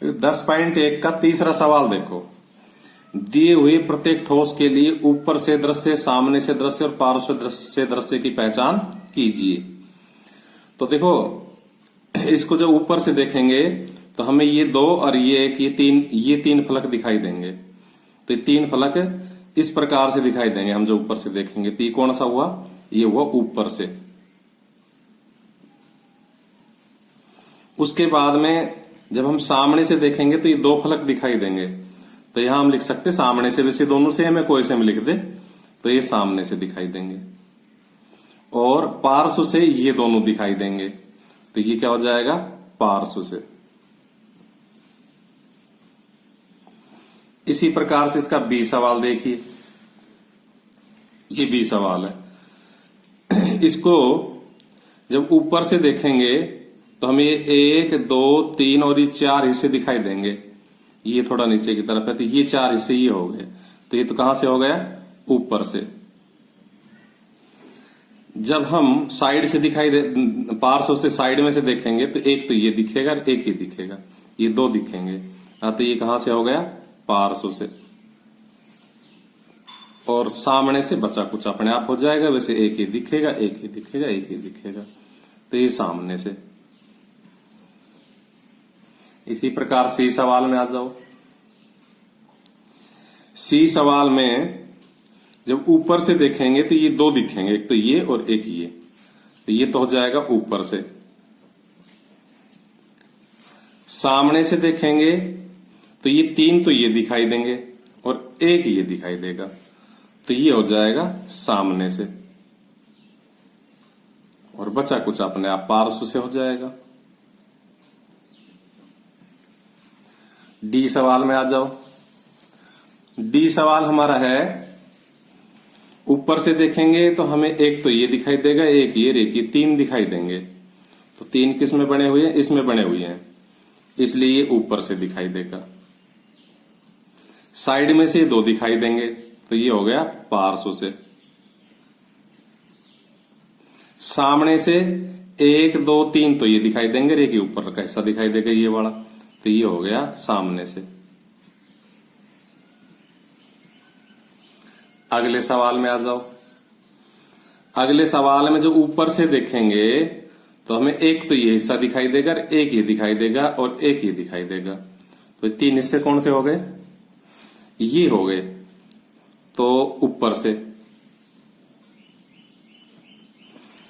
10.1 का तीसरा सवाल देखो। दिए हुए प्रत्येक ठोस के लिए ऊपर से दृश्य, सामने से दृश्य और पार्श्व से दृश्य की पहचान कीजिए। तो देखो, इसको जब ऊपर से देखेंगे तो हमें ये 2 और ये 1, ये तीन फलक दिखाई देंगे। तो ये 3 फलक इस प्रकार से दिखाई देंगे हम जो ऊपर से देखेंगे। तो ये कौन सा हुआ? ये हुआ ऊपर से। उसके बाद में जब हम सामने से देखेंगे तो ये 2 फलक दिखाई देंगे। तो यहां हम लिख सकते सामने से, वैसे दोनों से हमें कोई से हम लिख दे तो ये सामने से दिखाई देंगे। और पार्श्व से ये दोनों दिखाई देंगे। तो ये क्या हो जाएगा? पार्श्व से। इसी प्रकार से इसका बी सवाल देखिए। ये बी सवाल है। इसको जब ऊपर से देखेंगे तो हमें 1, 2, 3 और ये 4 हिस्से दिखाई देंगे। ये थोड़ा नीचे की तरफ है तो ये 4 हिस्से ये हो गए। तो ये तो कहां से हो गया? ऊपर से। जब हम साइड से दिखाई दे, पार्श्व से साइड में से देखेंगे तो एक तो ये दिखेगा, एक ही दिखेगा, ये 2 दिखेंगे। तो ये कहां से हो गया? पार्श्व से। और सामने से बचा कुछ अपने आप हो जाएगा। वैसे एक ही दिखेगा, एक ही दिखेगा, एक ही दिखेगा। तो ये सामने से। इसी प्रकार सी सवाल में आ जाओ। सी सवाल में जब ऊपर से देखेंगे तो ये 2 दिखेंगे, एक तो ये और एक ये। तो ये तो हो जाएगा ऊपर से। सामने से देखेंगे तो ये 3 तो ये दिखाई देंगे और एक ये दिखाई देगा। तो ये हो जाएगा सामने से। और बचा कुछ अपने आप पार्श्व से हो जाएगा। डी सवाल में आ जाओ। डी सवाल हमारा है, ऊपर से देखेंगे तो हमें एक तो ये दिखाई देगा, एक ये, एक ये, 3 दिखाई देंगे। तो 3 किस में बने हुए हैं? इसमें बने हुए हैं, इसलिए ये ऊपर से दिखाई देगा। साइड में से 2 दिखाई देंगे तो ये हो गया पार्श्व से। सामने से 1, 2, 3 तो ये दिखाई देंगे, एक ये ऊपर का हिस्सा दिखाई देगा ये वाला। तो ये हो गया सामने से। अगले सवाल में आ जाओ। अगले सवाल में जो ऊपर से देखेंगे तो हमें एक तो ये हिस्सा दिखाई देगा, एक ये दिखाई देगा और एक ये दिखाई देगा। तो 3 हिस्से कौन से हो गए? ये हो गए। तो ऊपर से।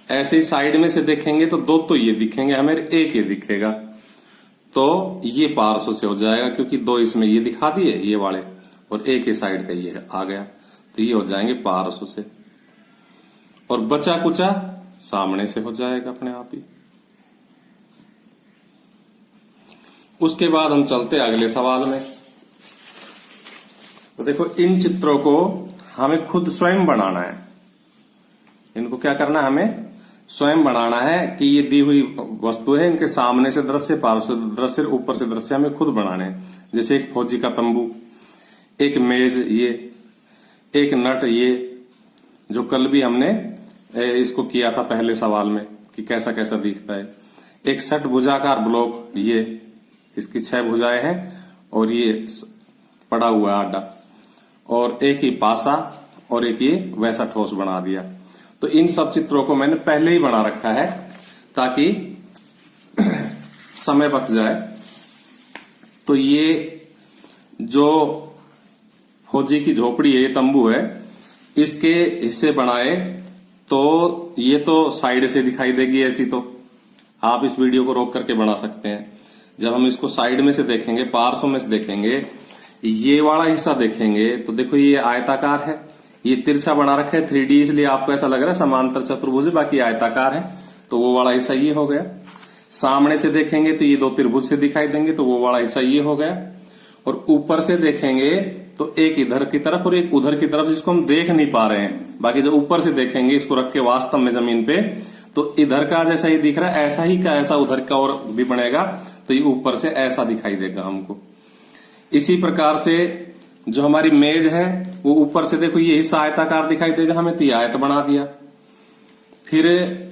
ऐसे ही साइड में से देखेंगे तो 2 तो ये दिखेंगे हमें, एक ये दिखेगा। तो ये पार्श्व से हो जाएगा, क्योंकि 2 इसमें ये दिखा दिए ये वाले और एक ही साइड का ये आ गया। तो ये हो जाएंगे पार्श्व से। और बचा कुचा सामने से हो जाएगा अपने आप ही। उसके बाद हम चलते अगले सवाल में। तो देखो, इन चित्रों को हमें खुद स्वयं बनाना है। इनको क्या करना है? हमें स्वयं बनाना है कि ये दी हुई वस्तु है, इनके सामने से दृश्य, पार्श्व दृश्य, ऊपर से दृश्य हमें खुद बनाने हैं। जैसे एक फौजी का तंबू, एक मेज, ये एक नट, ये जो कल भी हमने इसको किया था पहले सवाल में कि कैसा कैसा दिखता है। एक षट भुजाकार ब्लॉक, ये इसकी 6 भुजाएं हैं और ये पड़ा हुआ आडा, और एक ही पासा और एक ये वैसा ठोस बना दिया। तो इन सब चित्रों को मैंने पहले ही बना रखा है ताकि समय बच जाए। तो ये जो फौजी की झोपड़ी है, ये तंबू है, इसके हिस्से बनाए तो ये तो साइड से दिखाई देगी ऐसी। तो आप इस वीडियो को रोक करके बना सकते हैं। जब हम इसको साइड में से देखेंगे, पार्श्व में से देखेंगे, ये वाला हिस्सा देखेंगे तो देखो ये आयताकार है, ये तिरछा बना रखा है 3D, इसलिए आपको ऐसा लग रहा है समांतर चतुर्भुज, बाकी आयताकार है। तो वो वाला हिस्सा ये हो गया। सामने से देखेंगे तो ये 2 त्रिभुज से दिखाई देंगे, तो वो वाला हिस्सा ये हो गया। और ऊपर से देखेंगे तो एक इधर की तरफ और एक उधर की तरफ, जिसको हम देख नहीं पा रहे हैं। बाकी जब ऊपर से देखेंगे इसको रख के वास्तव में जमीन पे, तो इधर का जैसा ये दिख रहा है ऐसा ही का ऐसा उधर का और भी बनेगा। तो ये ऊपर से ऐसा दिखाई देगा हमको। इसी प्रकार से जो हमारी मेज है वो ऊपर से देखो ये हिस्सा आयताकार दिखाई देगा हमें, तो ये आयत बना दिया। फिर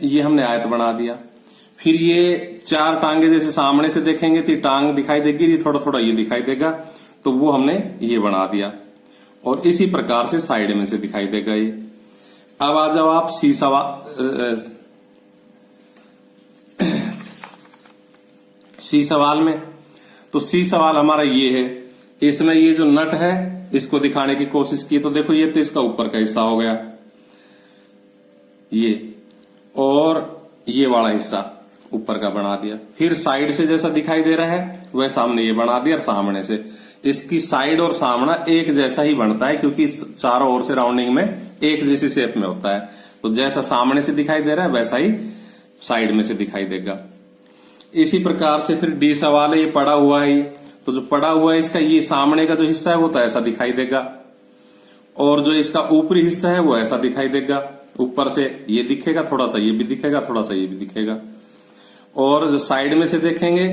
ये हमने आयत बना दिया। फिर ये 4 टांगे जैसे सामने से देखेंगे तो टांग दिखाई देगी, ये थोड़ा थोड़ा ये दिखाई देगा, तो वो हमने ये बना दिया। और इसी प्रकार से साइड में से दिखाई देगा ये। अब आ जाओ आप सी सवाल में। तो सी सवाल हमारा ये है, इसमें ये जो नट है इसको दिखाने की कोशिश की, तो देखो ये तो इसका ऊपर का हिस्सा हो गया ये, और ये वाला हिस्सा ऊपर का बना दिया। फिर साइड से जैसा दिखाई दे रहा है वैसा हमने ये बना दिया, और सामने से इसकी साइड और सामना एक जैसा ही बनता है, क्योंकि चारों ओर से राउंडिंग में एक जैसी शेप में होता है। तो जैसा सामने से दिखाई दे रहा है वैसा ही साइड में से दिखाई देगा। इसी प्रकार से फिर डी सवाल है, ये पड़ा हुआ है, तो जो पड़ा हुआ है इसका ये सामने का जो हिस्सा है वो तो ऐसा दिखाई देगा, और जो इसका ऊपरी हिस्सा है वो ऐसा दिखाई देगा। ऊपर से ये दिखेगा, थोड़ा सा ये भी दिखेगा, थोड़ा सा ये भी दिखेगा। और जो साइड में से देखेंगे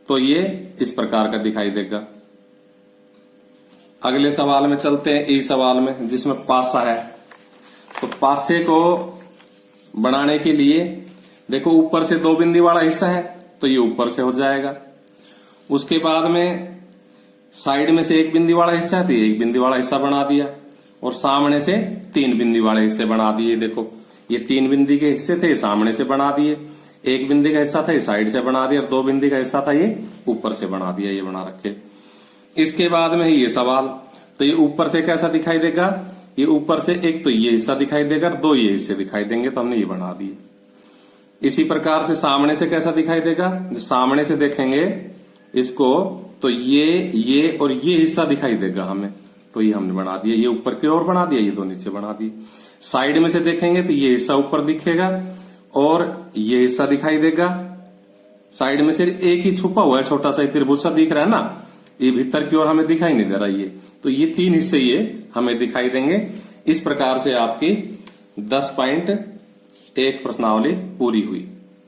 तो ये इस प्रकार का दिखाई देगा। अगले सवाल में चलते हैं, ई सवाल में, जिसमें पासा है। तो पासे को बनाने के लिए देखो ऊपर से 2 बिंदी वाला हिस्सा है तो ये ऊपर से हो जाएगा। उसके बाद में साइड में से 1 बिंदी वाला हिस्सा है तो ये 1 बिंदी वाला हिस्सा बना दिया, और सामने से 3 बिंदी वाले हिस्से बना दिए। देखो ये 3 बिंदी के हिस्से थे, सामने से बना दिए। 1 बिंदी का हिस्सा था ये साइड से बना दिया, और 2 बिंदी का हिस्सा था ये ऊपर से बना दिया, ये बना रखे। इसके बाद में ये सवाल, तो ये ऊपर से कैसा दिखाई देगा, ये ऊपर से एक तो ये हिस्सा दिखाई देगा, 2 ये हिस्से दिखाई देंगे, तो हमने ये बना दिए। इसी प्रकार से सामने से कैसा दिखाई देगा, जो सामने से देखेंगे इसको तो ये और ये हिस्सा दिखाई देगा हमें, तो ये हमने बना दिया। ये ऊपर की ओर बना दिया, ये 2 नीचे बना दिए। साइड में से देखेंगे तो ये हिस्सा ऊपर दिखेगा और ये हिस्सा दिखाई देगा। साइड में से एक ही छुपा हुआ है, छोटा सा त्रिभुज सा दिख रहा है ना, ये भीतर की ओर हमें दिखाई नहीं दे रहा ये, तो ये 3 हिस्से ये हमें दिखाई देंगे। इस प्रकार से आपकी 10.1 प्रश्नावली पूरी हुई।